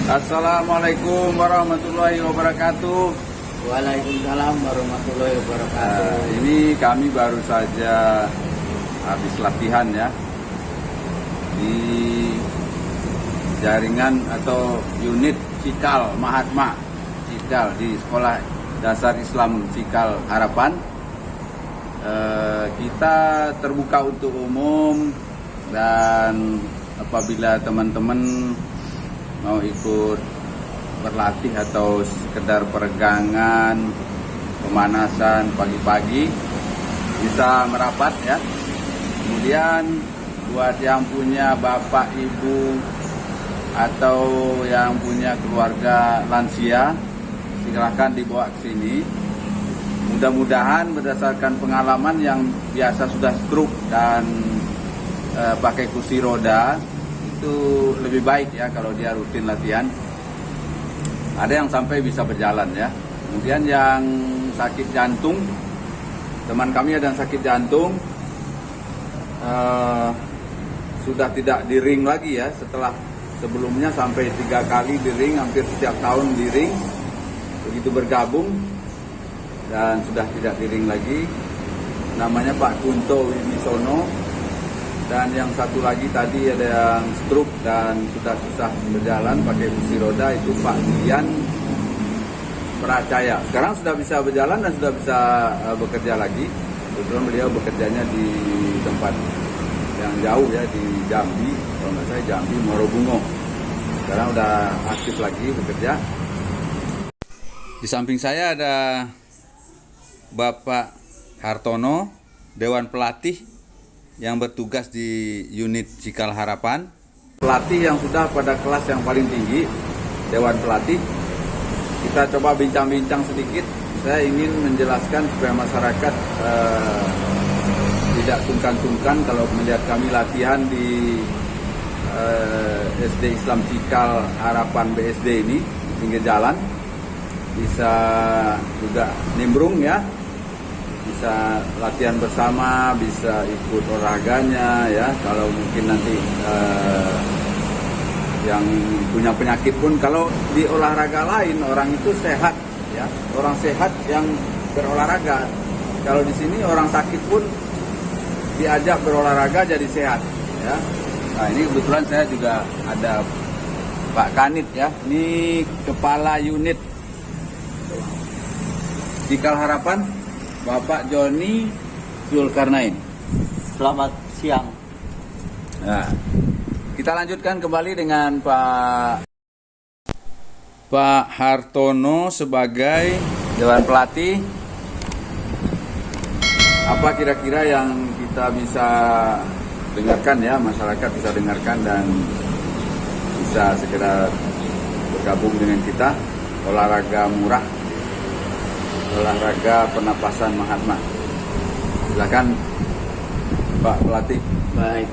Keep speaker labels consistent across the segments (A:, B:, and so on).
A: Assalamualaikum warahmatullahi wabarakatuh.
B: Waalaikumsalam warahmatullahi wabarakatuh.
A: Ini kami baru saja habis latihan ya di jaringan atau unit Cikal Mahatma Cikal di Sekolah Dasar Islam Cikal Harapan. Kita terbuka untuk umum, dan apabila teman-teman mau ikut berlatih atau sekedar peregangan, pemanasan pagi-pagi, bisa merapat ya. Kemudian buat yang punya bapak ibu atau yang punya keluarga lansia, silahkan dibawa ke sini. Mudah-mudahan berdasarkan pengalaman yang biasa sudah stroke dan pakai kursi roda, itu lebih baik ya kalau dia rutin latihan. Ada yang sampai bisa berjalan ya. Kemudian yang sakit jantung, teman kami ada yang sakit jantung, sudah tidak di ring lagi ya, setelah sebelumnya sampai 3 kali di ring, hampir setiap tahun di ring. Begitu bergabung dan sudah tidak di ring lagi, namanya Pak Kunto Wibisono. Dan yang satu lagi tadi ada yang stroke dan sudah susah berjalan pakai kursi roda, itu Pak Dian Pracaya. Sekarang sudah bisa berjalan dan sudah bisa bekerja lagi. Kebetulan beliau bekerjanya di tempat yang jauh ya, di Jambi, kalau nggak salah Jambi, Morobungo. Sekarang udah aktif lagi bekerja. Di samping saya ada Bapak Hartono, Dewan Pelatih yang bertugas di unit Cikal Harapan. Pelatih yang sudah pada kelas yang paling tinggi, Dewan Pelatih. Kita coba bincang-bincang sedikit. Saya ingin menjelaskan supaya masyarakat tidak sungkan-sungkan kalau melihat kami latihan di SD Islam Cikal Harapan BSD ini, pinggir jalan. Bisa juga nimbrung ya, bisa latihan bersama, bisa ikut olahraganya ya. Kalau mungkin nanti yang punya penyakit pun, kalau di olahraga lain orang itu sehat ya, orang sehat yang berolahraga. Kalau di sini orang sakit pun diajak berolahraga jadi sehat ya. Nah, ini kebetulan saya juga ada Pak Kanit ya, ini kepala unit Cikal Harapan, Bapak Joni Zulkarnain.
B: Selamat siang.
A: Nah, kita lanjutkan kembali dengan Pak Hartono sebagai Dewan Pelatih. Apa kira-kira yang kita bisa dengarkan ya, masyarakat bisa dengarkan dan bisa segera bergabung dengan kita. Olahraga murah, olahraga pernapasan Mahatma. Silakan Pak Pelatih.
B: Baik,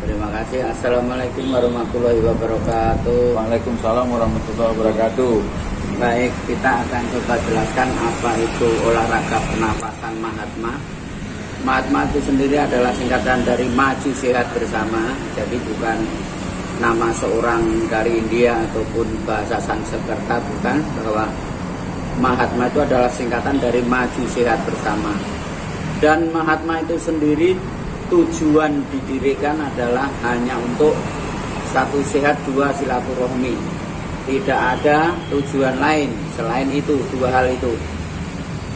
B: terima kasih. Assalamualaikum warahmatullahi wabarakatuh.
A: Waalaikumsalam warahmatullahi wabarakatuh.
B: Baik, kita akan coba jelaskan apa itu olahraga pernapasan Mahatma. Mahatma itu sendiri adalah singkatan dari Maju Sehat Bersama. Jadi bukan nama seorang dari India ataupun bahasa Sanskerta, bukan. Bahwa Mahatma itu adalah singkatan dari Maju Sehat Bersama. Dan Mahatma itu sendiri tujuan didirikan adalah hanya untuk 1, sehat, 2, silaturahmi. Tidak ada tujuan lain selain itu, 2 hal itu.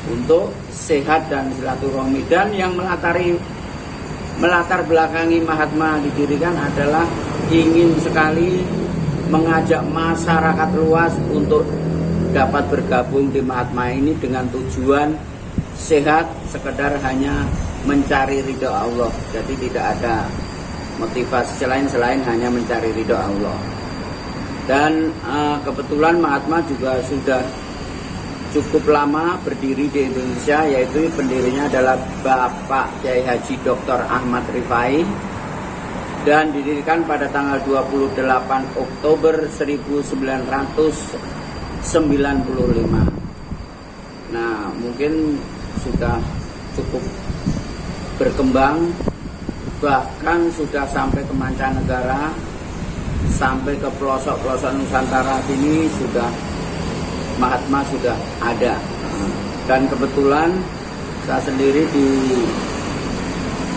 B: Untuk sehat dan silaturahmi. Dan yang melatar belakangi Mahatma didirikan adalah ingin sekali mengajak masyarakat luas untuk dapat bergabung di Mahatma ini dengan tujuan sehat, sekedar hanya mencari ridho Allah. Jadi tidak ada motivasi lain selain hanya mencari ridho Allah. Dan kebetulan Mahatma juga sudah cukup lama berdiri di Indonesia, yaitu pendirinya adalah Bapak Kiai Haji Dr. Ahmad Rifai, dan didirikan pada tanggal 28 Oktober 1995. Nah, mungkin sudah cukup berkembang, bahkan sudah sampai ke mancanegara. sampai ke pelosok-pelosok Nusantara sini sudah Mahatma sudah ada. Dan kebetulan saya sendiri di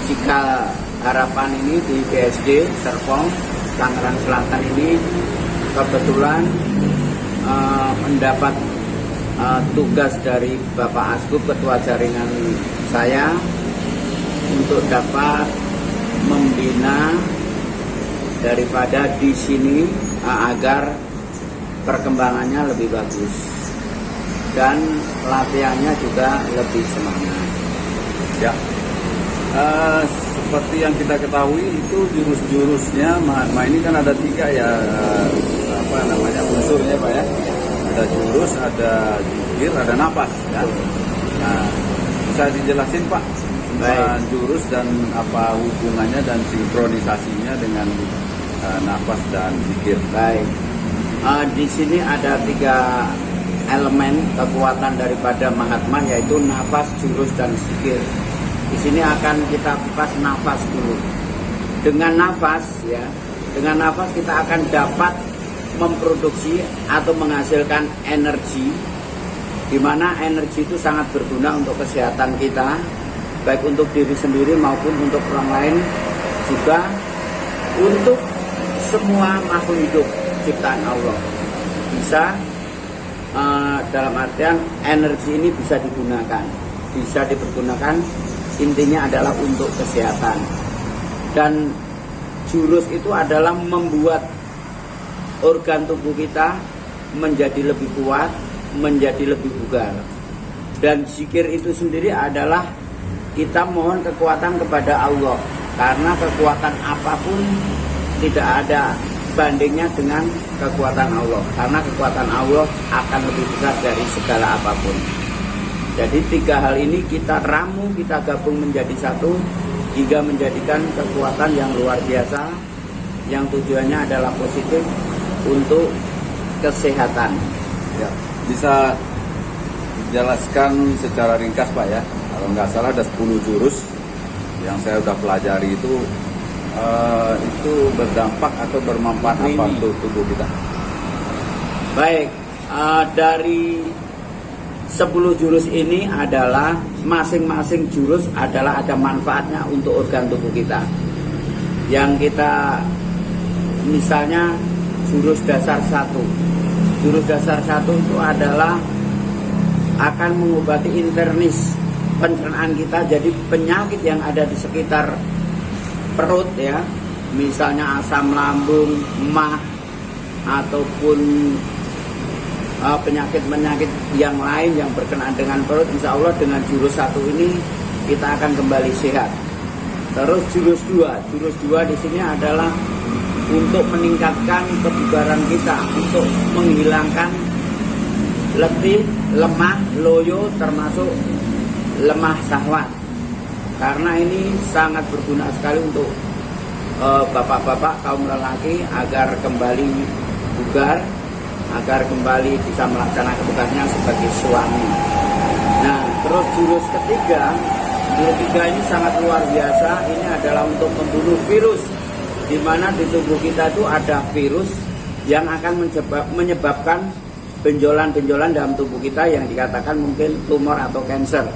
B: Cikal Harapan ini di BSD Serpong Tangerang Selatan ini kebetulan mendapat tugas dari Bapak Askup, ketua jaringan saya, untuk dapat membina daripada di sini agar perkembangannya lebih bagus dan latihannya juga lebih semangat.
A: Ya, seperti yang kita ketahui itu jurus-jurusnya Mahatma ini kan ada 3 ya, unsurnya Pak ya. Ada jurus, ada zikir, ada nafas ya. Nah, bisa dijelasin Pak jurus dan apa hubungannya dan sinkronisasinya dengan nafas dan zikir?
B: Baik. Di sini ada 3 elemen kekuatan daripada Mahatma, yaitu nafas, jurus, dan zikir. Di sini akan kita kupas nafas dulu. Dengan nafas kita akan dapat memproduksi atau menghasilkan energi, di mana energi itu sangat berguna untuk kesehatan kita, baik untuk diri sendiri maupun untuk orang lain, juga untuk semua makhluk hidup ciptaan Allah. Bisa dalam artian energi ini bisa dipergunakan, intinya adalah untuk kesehatan. Dan jurus itu adalah membuat organ tubuh kita menjadi lebih kuat, menjadi lebih bugar. Dan zikir itu sendiri adalah kita mohon kekuatan kepada Allah, karena kekuatan apapun tidak ada bandingnya dengan kekuatan Allah, karena kekuatan Allah akan lebih besar dari segala apapun. Jadi 3 hal ini kita ramu, kita gabung menjadi satu, hingga menjadikan kekuatan yang luar biasa, yang tujuannya adalah positif untuk kesehatan.
A: Ya, bisa dijelaskan secara ringkas Pak ya. Kalau nggak salah ada 10 jurus yang saya udah pelajari itu berdampak atau bermanfaat apa untuk tubuh kita?
B: Baik, dari 10 jurus ini adalah masing-masing jurus adalah ada manfaatnya untuk organ tubuh kita. Yang kita misalnya jurus dasar 1. Jurus dasar 1 itu adalah akan mengobati internis pencernaan kita, jadi penyakit yang ada di sekitar perut ya, misalnya asam lambung, mah, ataupun penyakit-penyakit yang lain yang berkenaan dengan perut, insya Allah dengan jurus 1 ini kita akan kembali sehat. Terus jurus 2 di sini adalah untuk meningkatkan kebugaran kita, untuk menghilangkan letih, lemah, loyo, termasuk lemah syahwat. Karena ini sangat berguna sekali untuk bapak-bapak kaum lelaki agar kembali bugar, agar kembali bisa melaksanakan tugasnya sebagai suami. Nah, terus jurus ketiga ini sangat luar biasa. Ini adalah untuk membunuh virus, di mana di tubuh kita itu ada virus yang akan menyebabkan benjolan-benjolan dalam tubuh kita yang dikatakan mungkin tumor atau kanker.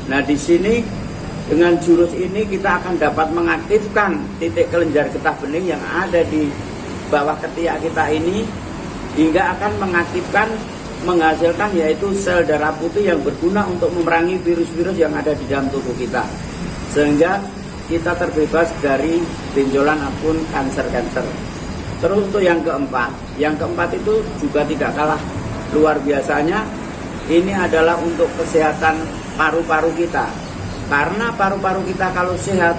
B: Nah, di sini dengan jurus ini kita akan dapat mengaktifkan titik kelenjar getah bening yang ada di bawah ketiak kita ini, hingga akan menghasilkan yaitu sel darah putih yang berguna untuk memerangi virus-virus yang ada di dalam tubuh kita, sehingga kita terbebas dari benjolan ataupun kanker-kanker. Terus untuk yang keempat itu juga tidak kalah luar biasanya. Ini adalah untuk kesehatan paru-paru kita, karena paru-paru kita kalau sehat,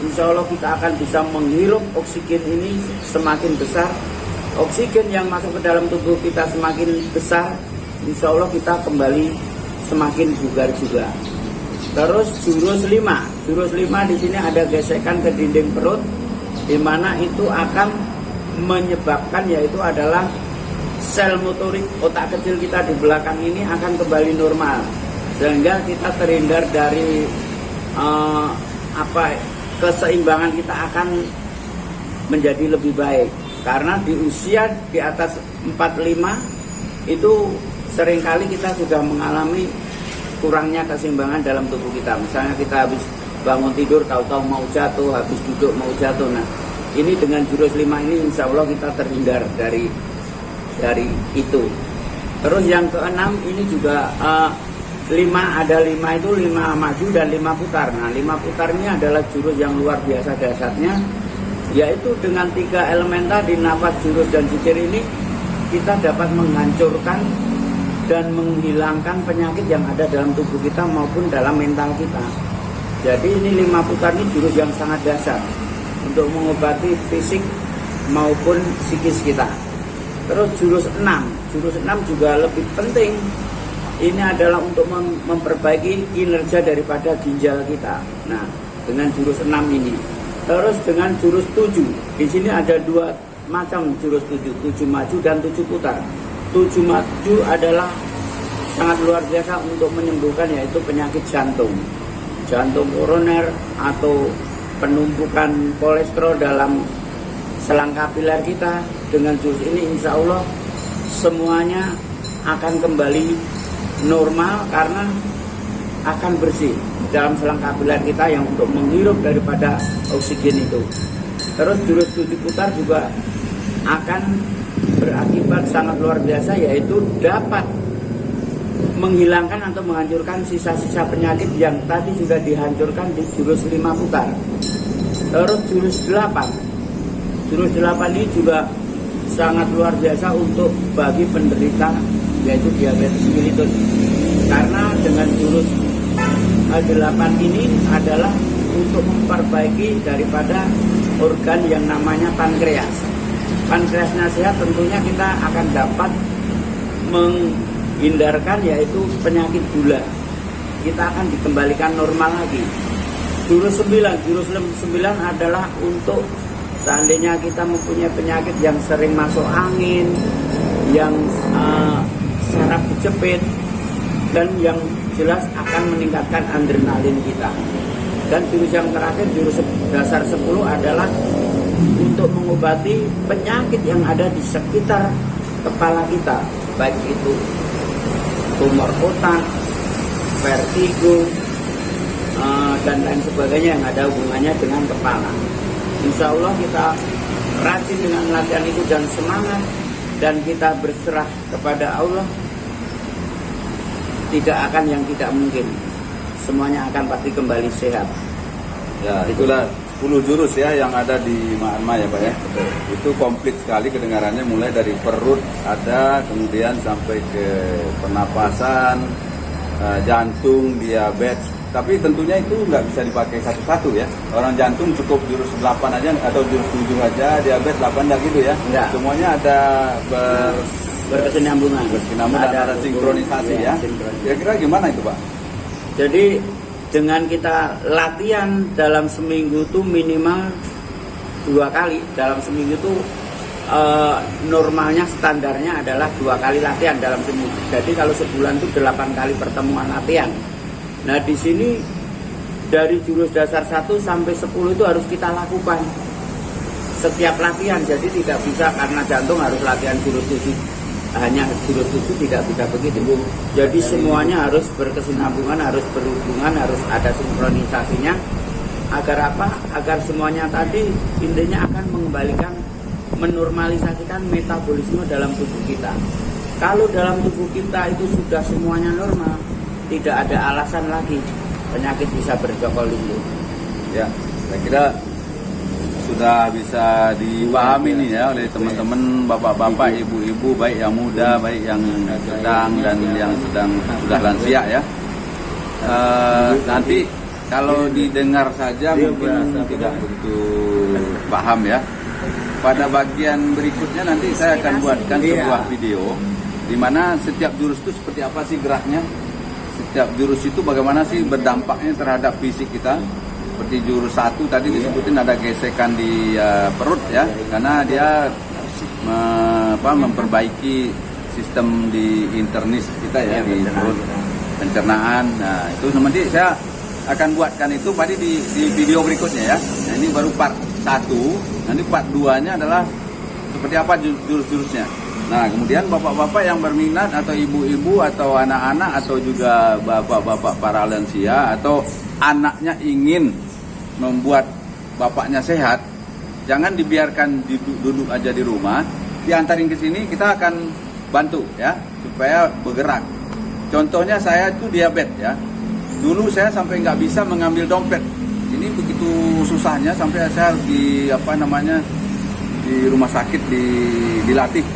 B: insya Allah kita akan bisa menghirup oksigen ini semakin besar. Oksigen yang masuk ke dalam tubuh kita semakin besar, insya Allah kita kembali semakin bugar juga. Terus jurus 5 di sini ada gesekan ke dinding perut, di mana itu akan menyebabkan yaitu adalah sel motorik otak kecil kita di belakang ini akan kembali normal, sehingga kita terhindar dari keseimbangan kita akan menjadi lebih baik. Karena di usia di atas 45 itu seringkali kita sudah mengalami kurangnya keseimbangan dalam tubuh kita. Misalnya kita habis bangun tidur tahu-tahu mau jatuh, habis duduk mau jatuh. Nah, ini dengan jurus 5 ini insya Allah kita terhindar dari itu. Terus yang keenam ini juga 5 itu 5 maju dan 5 putar. Nah, 5 putar ini adalah jurus yang luar biasa dahsyatnya, yaitu dengan 3 elemen tadi, nafas, jurus dan zikir ini kita dapat menghancurkan dan menghilangkan penyakit yang ada dalam tubuh kita maupun dalam mental kita. Jadi ini 5 putar ini jurus yang sangat dahsyat untuk mengobati fisik maupun psikis kita. Terus jurus 6 juga lebih penting. Ini adalah untuk memperbaiki kinerja daripada ginjal kita. Nah, dengan jurus 6 ini. Terus dengan jurus 7. Di sini ada 2 macam jurus 7. 7 maju dan 7 putar. 7 maju adalah sangat luar biasa untuk menyembuhkan, yaitu penyakit jantung. Jantung koroner atau penumpukan kolesterol dalam selang kapiler kita. Dengan jurus ini insya Allah semuanya akan kembali normal karena akan bersih dalam selang kapiler kita yang untuk menghirup daripada oksigen itu. Terus jurus 7 putar juga akan berakibat sangat luar biasa, yaitu dapat menghilangkan atau menghancurkan sisa-sisa penyakit yang tadi sudah dihancurkan di jurus 5 putar. Terus jurus 8 ini juga sangat luar biasa untuk bagi penderita yaitu diabetes mellitus. Karena dengan jurus 8 ini adalah untuk memperbaiki daripada organ yang namanya pankreas. Pankreasnya sehat, tentunya kita akan dapat menghindarkan yaitu penyakit gula. Kita akan dikembalikan normal lagi. Jurus 9 adalah untuk seandainya kita mempunyai penyakit yang sering masuk angin, yang saraf kejepit, dan yang jelas akan meningkatkan adrenalin kita. Dan jurus yang terakhir, jurus dasar 10 adalah untuk mengobati penyakit yang ada di sekitar kepala kita, baik itu tumor otak, vertigo, dan lain sebagainya yang ada hubungannya dengan kepala. Insya Allah kita rajin dengan latihan itu dan semangat, dan kita berserah kepada Allah, tidak akan yang tidak mungkin. Semuanya akan pasti kembali sehat.
A: Ya, itulah 10 jurus ya yang ada di Ma'anma ya Pak ya. Betul. Itu komplit sekali kedengarannya, mulai dari perut ada, kemudian sampai ke pernapasan, jantung, diabetes. Tapi tentunya itu nggak bisa dipakai satu-satu ya. Orang jantung cukup jurus 8 aja atau jurus 7 aja, diabetes 8 enggak gitu ya.
B: Enggak.
A: Semuanya ada
B: berkesinambungan
A: dan ada sinkronisasi ya. Kira-kira gimana itu Pak?
B: Jadi dengan kita latihan dalam seminggu itu minimal 2 kali. Dalam seminggu itu normalnya standarnya adalah 2 kali latihan dalam seminggu. Jadi kalau sebulan itu 8 kali pertemuan latihan. Nah di sini dari jurus dasar 1 sampai 10 itu harus kita lakukan setiap latihan. Jadi tidak bisa karena jantung harus latihan jurus 7, hanya jurus 7 tidak bisa begitu. Jadi semuanya harus berkesinambungan, harus berhubungan, harus ada sinkronisasinya. Agar apa? Agar semuanya tadi intinya akan mengembalikan, menormalisasikan metabolisme dalam tubuh kita. Kalau dalam tubuh kita itu sudah semuanya normal, tidak ada alasan lagi penyakit bisa bercokol itu.
A: Ya, saya kira sudah bisa dipahami nih ya oleh teman-teman, bapak-bapak, ibu-ibu, baik yang muda, baik yang sedang dan yang sudah lansia ya. Nanti kalau didengar saja mungkin tidak begitu paham ya. Pada bagian berikutnya nanti saya akan buatkan sebuah video di mana setiap jurus itu seperti apa sih geraknya. Setiap jurus itu bagaimana sih berdampaknya terhadap fisik kita. Seperti jurus 1 tadi disebutin ada gesekan di perut ya, karena dia memperbaiki sistem di internis kita ya, di perut, pencernaan. Nah itu nanti saya akan buatkan itu pada di video berikutnya ya. Nah, ini baru part 1, nanti part 2-nya adalah seperti apa jurus-jurusnya. Nah, kemudian bapak-bapak yang berminat atau ibu-ibu atau anak-anak atau juga bapak-bapak para lansia atau anaknya ingin membuat bapaknya sehat, jangan dibiarkan duduk aja di rumah, diantarin ke sini, kita akan bantu ya supaya bergerak. Contohnya saya itu diabetes ya. Dulu saya sampai nggak bisa mengambil dompet. Ini begitu susahnya sampai saya harus di rumah sakit dilatih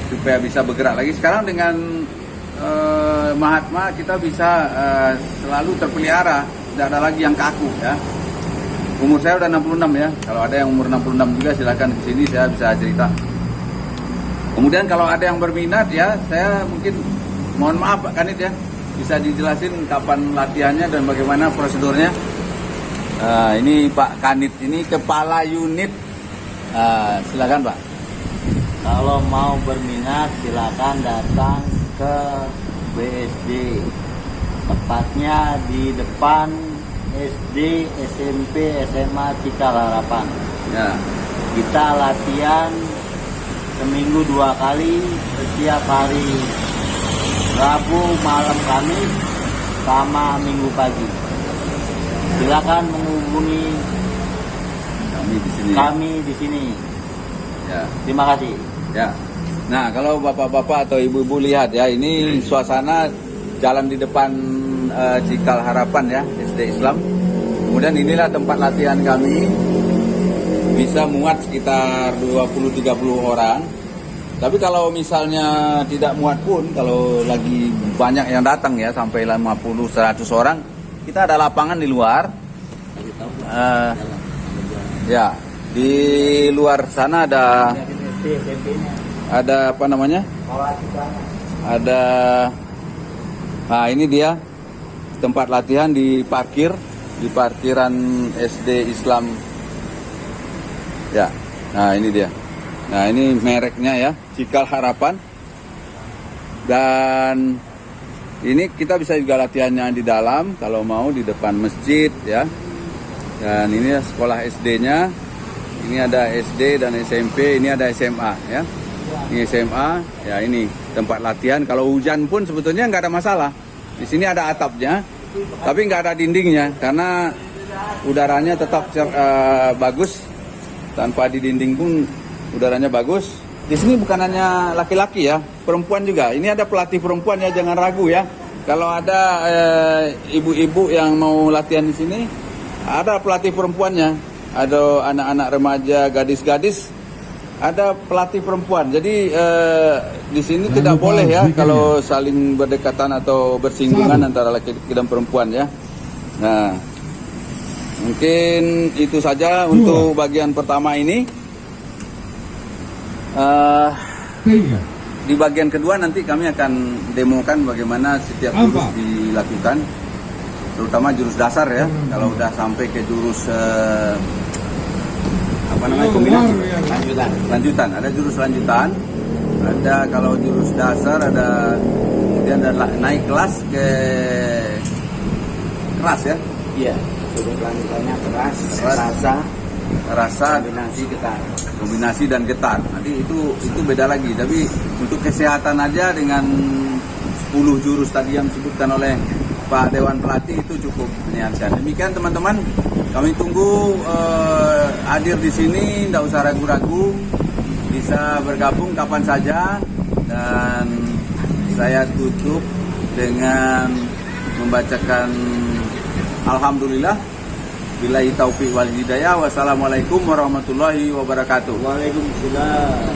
A: supaya bisa bergerak lagi. Sekarang dengan Mahatma kita bisa selalu terpelihara, tidak ada lagi yang kaku ya. Umur saya udah 66 ya. Kalau ada yang umur 66 juga silakan ke sini, saya bisa cerita. Kemudian kalau ada yang berminat ya, saya mungkin mohon maaf Pak Kanit ya, bisa dijelasin kapan latihannya dan bagaimana prosedurnya. Ini Pak Kanit, ini kepala unit. Silakan Pak.
C: Kalau mau berminat silakan datang ke BSD. Tepatnya di depan SD, SMP, SMA Cikal Harapan.
A: Ya.
C: Kita latihan seminggu 2 kali, setiap hari Rabu, malam, Kamis, sama Minggu pagi. Silakan menghubungi kami di sini.
A: Ya.
C: Terima kasih.
A: Ya. Nah, kalau bapak-bapak atau ibu-ibu lihat ya, ini suasana jalan di depan Cikal Harapan ya, SD Islam. Kemudian inilah tempat latihan kami. Bisa muat sekitar 20-30 orang. Tapi kalau misalnya tidak muat pun, kalau lagi banyak yang datang ya, sampai 50-100 orang, kita ada lapangan di luar. Ya, di luar sana ada apa namanya? Ada, nah ini dia tempat latihan di parkiran SD Islam. Ya, nah ini dia. Nah ini mereknya ya, Cikal Harapan. Dan ini kita bisa juga latihannya di dalam, kalau mau di depan masjid ya. Dan ini sekolah SD-nya. Ini ada SD dan SMP, ini ada SMA ya. Ini SMA, ya ini tempat latihan. Kalau hujan pun sebetulnya nggak ada masalah. Di sini ada atapnya, tapi nggak ada dindingnya karena udaranya tetap bagus. Tanpa di dinding pun udaranya bagus. Di sini bukan hanya laki-laki ya, perempuan juga. Ini ada pelatih perempuan ya, jangan ragu ya. Kalau ada ibu-ibu yang mau latihan di sini, ada pelatih perempuannya. Ada anak-anak remaja, gadis-gadis, ada pelatih perempuan. Jadi di sini tidak boleh ya kalau saling berdekatan atau bersinggungan antara laki-laki dan perempuan ya. Nah, mungkin itu saja untuk bagian pertama ini. Di bagian kedua nanti kami akan demokan bagaimana setiap jurus dilakukan, terutama jurus dasar ya. Kalau udah sampai ke jurus kombinasi lanjutan, ada jurus lanjutan, ada kalau jurus dasar, ada kemudian ada naik kelas ke keras ya.
B: Iya, jurus lanjutannya keras, rasa kombinasi dan getar. Nanti itu beda lagi. Tapi untuk kesehatan aja dengan 10 jurus tadi yang disebutkan oleh Pak Dewan Pelatih itu cukup menyehatkan. Demikian teman-teman, kami tunggu hadir di sini, tidak usah ragu-ragu, bisa bergabung kapan saja. Dan saya tutup dengan membacakan Alhamdulillah. Billahi taufiq wal hidayah. Wassalamualaikum warahmatullahi wabarakatuh.
C: Waalaikumsalam.